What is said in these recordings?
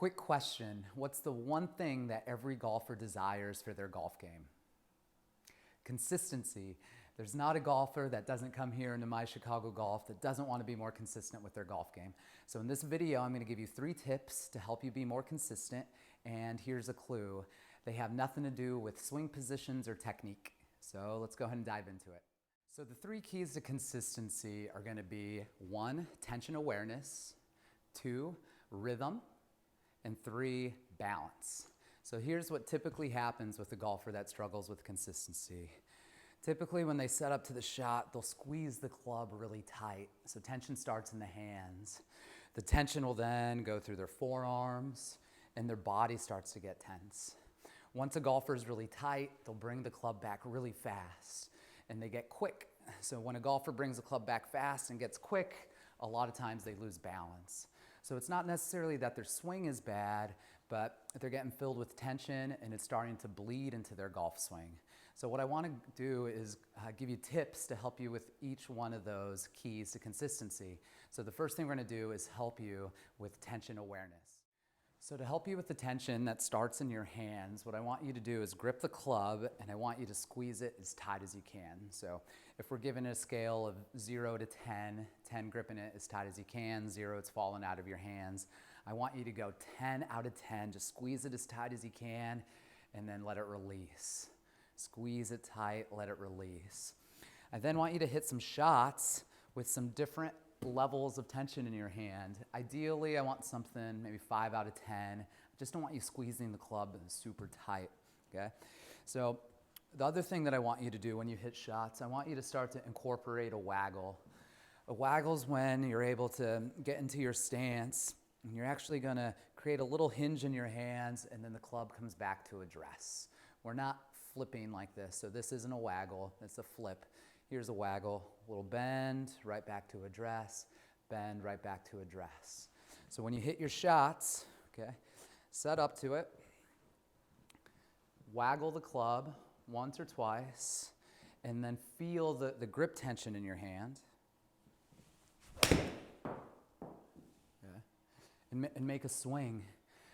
Quick question. What's the one thing that every golfer desires for their golf game? Consistency. There's not a golfer that doesn't come here into My Chicago Golf that doesn't want to be more consistent with their golf game. So in this video, I'm going to give you 3 tips to help you be more consistent. And here's a clue. They have nothing to do with swing positions or technique. So let's go ahead and dive into it. So the 3 keys to consistency are going to be 1, tension awareness, 2, rhythm, and 3, balance. So here's what typically happens with a golfer that struggles with consistency. Typically when they set up to the shot, they'll squeeze the club really tight. So tension starts in the hands. The tension will then go through their forearms and their body starts to get tense. Once a golfer is really tight, they'll bring the club back really fast and they get quick. So when a golfer brings the club back fast and gets quick, a lot of times they lose balance. So it's not necessarily that their swing is bad, but they're getting filled with tension and it's starting to bleed into their golf swing. So what I want to do is give you tips to help you with each one of those keys to consistency. So the first thing we're going to do is help you with tension awareness. So to help you with the tension that starts in your hands, what I want you to do is grip the club and I want you to squeeze it as tight as you can. So if we're given a scale of 0 to 10, 10 gripping it as tight as you can, 0 it's falling out of your hands. I want you to go 10 out of 10, just squeeze it as tight as you can and then let it release. Squeeze it tight, let it release. I then want you to hit some shots with some different levels of tension in your hand. Ideally, I want something maybe 5 out of 10. I just don't want you squeezing the club super tight, okay? So the other thing that I want you to do when you hit shots, I want you to start to incorporate a waggle. A waggle's when you're able to get into your stance and you're actually gonna create a little hinge in your hands and then the club comes back to address. We're not flipping like this, so this isn't a waggle, it's a flip. Here's a waggle, a little bend, right back to address, bend, right back to address. So when you hit your shots, okay, set up to it, waggle the club once or twice, and then feel the grip tension in your hand. Okay. And make a swing.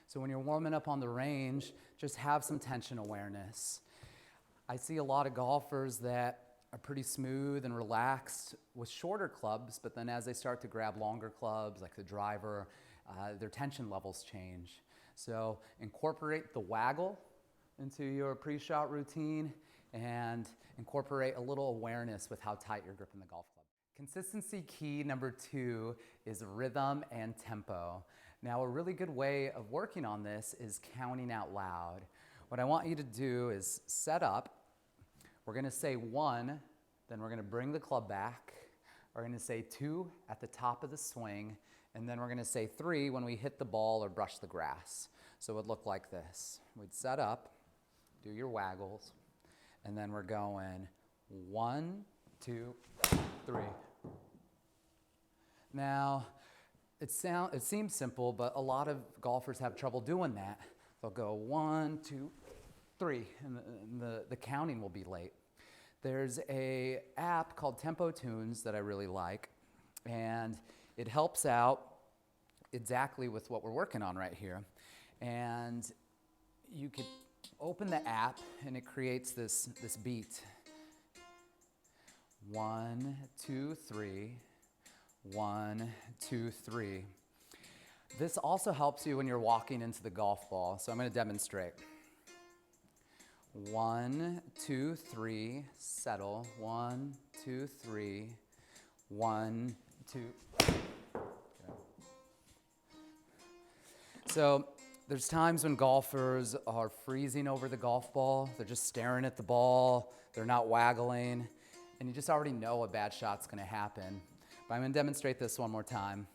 So when you're warming up on the range, just have some tension awareness. I see a lot of golfers that are pretty smooth and relaxed with shorter clubs, but then as they start to grab longer clubs, like the driver, their tension levels change. So incorporate the waggle into your pre-shot routine and incorporate a little awareness with how tight you're gripping the golf club. Consistency key number 2 is rhythm and tempo. Now, a really good way of working on this is counting out loud. What I want you to do is set up. We're going to say 1, then we're going to bring the club back. We're going to say 2 at the top of the swing, and then we're going to say 3 when we hit the ball or brush the grass. So it would look like this. We'd set up, do your waggles, and then we're going 1, 2, 3. Now, it seems simple, but a lot of golfers have trouble doing that. They'll go 1, 2, 3, and the counting will be late. There's an app called Tempo Tunes that I really like, and it helps out exactly with what we're working on right here. And you could open the app, and it creates this beat. 1, 2, 3, 1, 2, 3. This also helps you when you're walking into the golf ball, so I'm going to demonstrate. 1, 2, 3, settle. 1, 2, 3, 1, 2. Okay. So there's times when golfers are freezing over the golf ball. They're just staring at the ball. They're not waggling. And you just already know a bad shot's going to happen. But I'm going to demonstrate this one more time.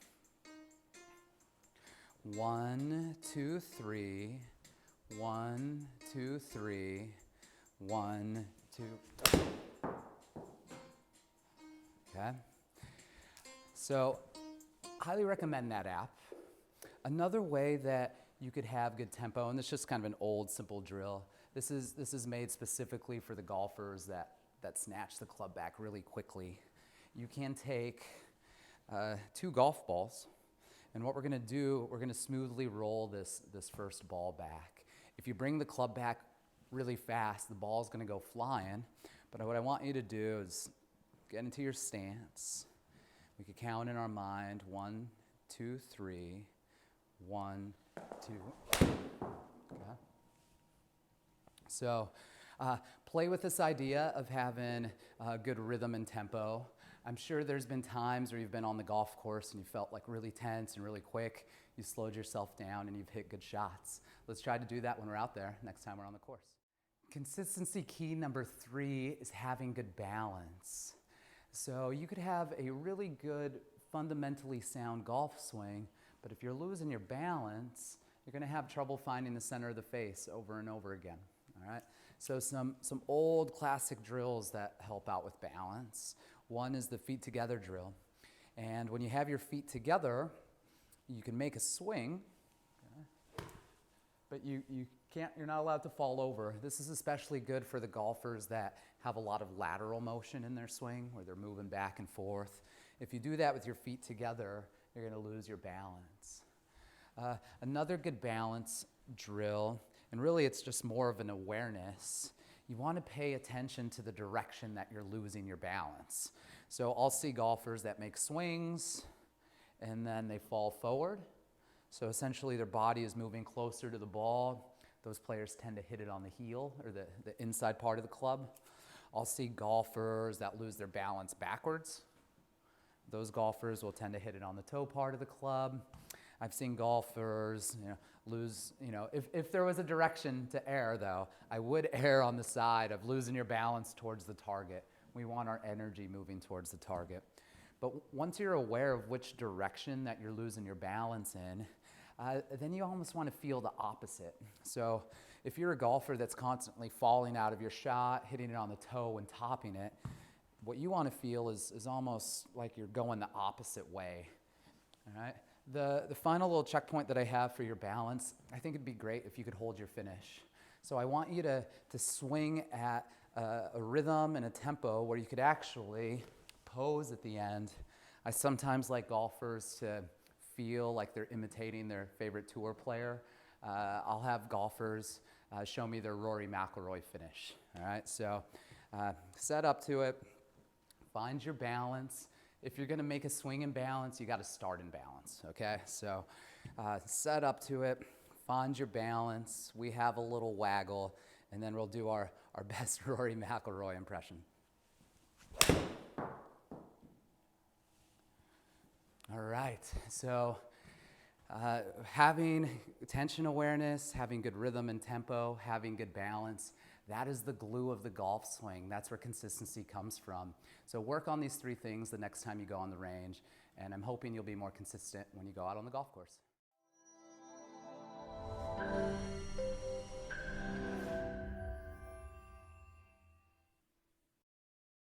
1, 2, 3. 1, 2, 3, 1, 2. Okay. So, highly recommend that app. Another way that you could have good tempo, and this is just kind of an old, simple drill. This is made specifically for the golfers that snatch the club back really quickly. You can take 2 golf balls And what we're gonna do, we're gonna smoothly roll this first ball back. If you bring the club back really fast, the ball's gonna go flying. But what I want you to do is get into your stance. We could count in our mind, 1, 2, 3, 1, 2. Okay. So play with this idea of having good rhythm and tempo. I'm sure there's been times where you've been on the golf course and you felt like really tense and really quick. You slowed yourself down and you've hit good shots. Let's try to do that when we're out there next time we're on the course. Consistency key number 3 is having good balance. So you could have a really good, fundamentally sound golf swing, but if you're losing your balance, you're gonna have trouble finding the center of the face over and over again, all right? So some old classic drills that help out with balance. One is the feet together drill. And when you have your feet together, you can make a swing, okay? But you're not allowed to fall over. This is especially good for the golfers that have a lot of lateral motion in their swing, where they're moving back and forth. If you do that with your feet together, you're gonna lose your balance. Another good balance drill, and really it's just more of an awareness, you want to pay attention to the direction that you're losing your balance. So I'll see golfers that make swings and then they fall forward. So essentially their body is moving closer to the ball. Those players tend to hit it on the heel or the inside part of the club. I'll see golfers that lose their balance backwards. Those golfers will tend to hit it on the toe part of the club. I've seen golfers lose, if there was a direction to err though, I would err on the side of losing your balance towards the target. We want our energy moving towards the target. But once you're aware of which direction that you're losing your balance in, then you almost want to feel the opposite. So if you're a golfer that's constantly falling out of your shot, hitting it on the toe and topping it, what you want to feel is almost like you're going the opposite way, all right? The final little checkpoint that I have for your balance, I think it'd be great if you could hold your finish. So I want you to swing at a rhythm and a tempo where you could actually pose at the end. I sometimes like golfers to feel like they're imitating their favorite tour player. I'll have golfers show me their Rory McIlroy finish, all right? So set up to it, find your balance. If you're gonna make a swing in balance, you gotta start in balance, okay? So set up to it, find your balance. We have a little waggle, and then we'll do our best Rory McIlroy impression. All right, so having attention awareness, having good rhythm and tempo, having good balance, that is the glue of the golf swing. That's where consistency comes from. So work on these 3 things the next time you go on the range, and I'm hoping you'll be more consistent when you go out on the golf course.